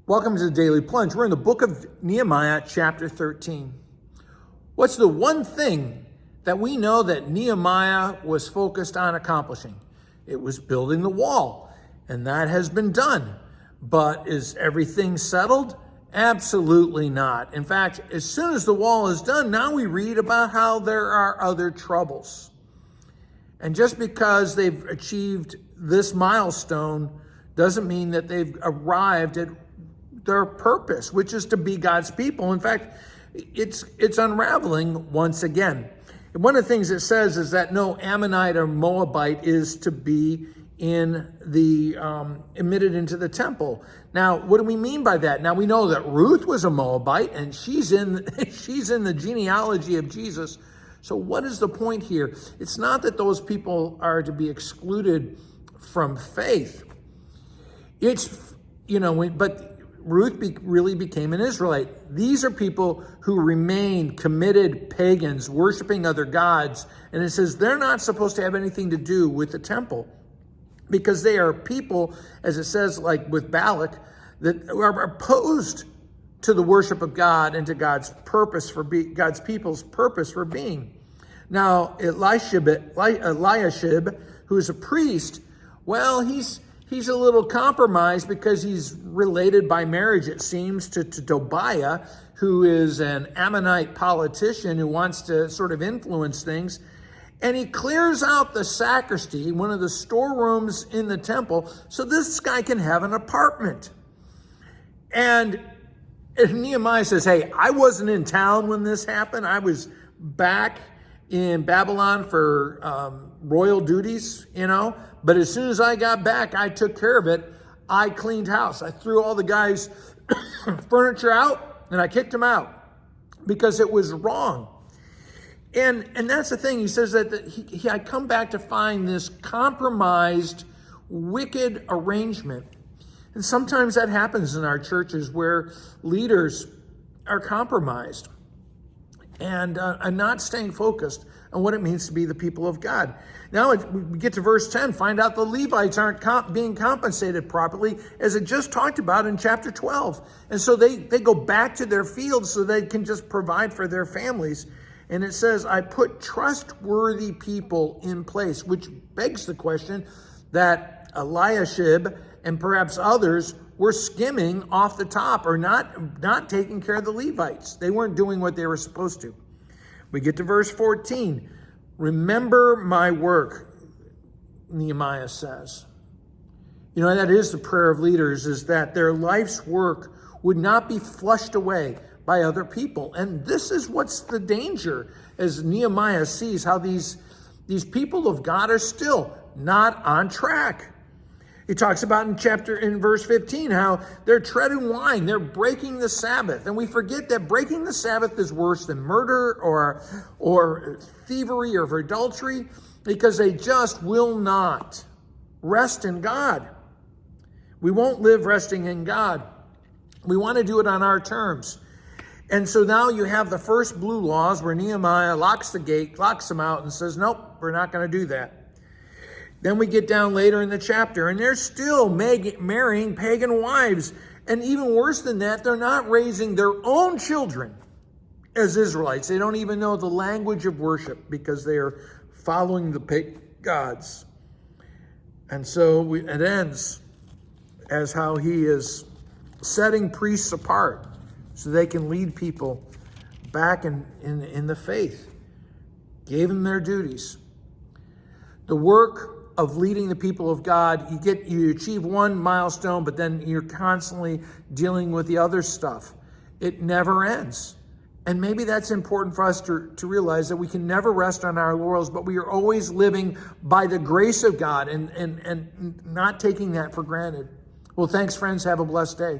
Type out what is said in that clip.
Welcome to the Daily Plunge. We're in the book of Nehemiah, chapter 13. What's the one thing that we know that Nehemiah was focused on accomplishing? It was building the wall, and that has been done. But is everything settled? Absolutely not. In fact, as soon as the wall is done, now we read about how there are other troubles. And just because they've achieved this milestone doesn't mean that they've arrived at their purpose, which is to be God's people. In fact, it's unraveling once again. And one of the things it says is that no Ammonite or Moabite is to be admitted into the temple. Now, what do we mean by that? Now, we know that Ruth was a Moabite, and she's in the genealogy of Jesus. So what is the point here? It's not that those people are to be excluded from faith. But Ruth really became an Israelite. These are people who remained committed pagans, worshiping other gods. And it says they're not supposed to have anything to do with the temple because they are people, as it says, like with Balak, that are opposed to the worship of God and to God's purpose God's people's purpose for being. Now, Eliashib, who is a priest, well, he's a little compromised because he's related by marriage, it seems, to Tobiah, who is an Ammonite politician who wants to sort of influence things. And he clears out the sacristy, one of the storerooms in the temple, so this guy can have an apartment. And Nehemiah says, hey, I wasn't in town when this happened. I was back in Babylon for royal duties, But as soon as I got back, I took care of it. I cleaned house. I threw all the guys' furniture out and I kicked them out because it was wrong. And that's the thing. He says that I come back to find this compromised, wicked arrangement. And sometimes that happens in our churches where leaders are compromised and are not staying focused on what it means to be the people of God. Now we get to verse 10, find out the Levites aren't being compensated properly, as it just talked about in chapter 12. And so they go back to their fields so they can just provide for their families. And it says, I put trustworthy people in place, which begs the question that Eliashib and perhaps others were skimming off the top or not taking care of the Levites. They weren't doing what they were supposed to. We get to verse 14. Remember my work, Nehemiah says. That is the prayer of leaders, is that their life's work would not be flushed away by other people. And this is what's the danger, as Nehemiah sees how these people of God are still not on track. He talks about in verse 15 how they're treading wine, they're breaking the Sabbath. And we forget that breaking the Sabbath is worse than murder or thievery or adultery, because they just will not rest in God. We won't live resting in God. We want to do it on our terms. And so now you have the first blue laws where Nehemiah locks the gate, locks them out and says, nope, we're not going to do that. Then we get down later in the chapter, and they're still marrying pagan wives. And even worse than that, they're not raising their own children as Israelites. They don't even know the language of worship because they are following the pagan gods. And so it ends as how he is setting priests apart so they can lead people back in the faith. Gave them their duties. The work of leading the people of God, you achieve one milestone, but then you're constantly dealing with the other stuff. It never ends. And maybe that's important for us to realize that we can never rest on our laurels, but we are always living by the grace of God and not taking that for granted. Well, thanks, friends. Have a blessed day.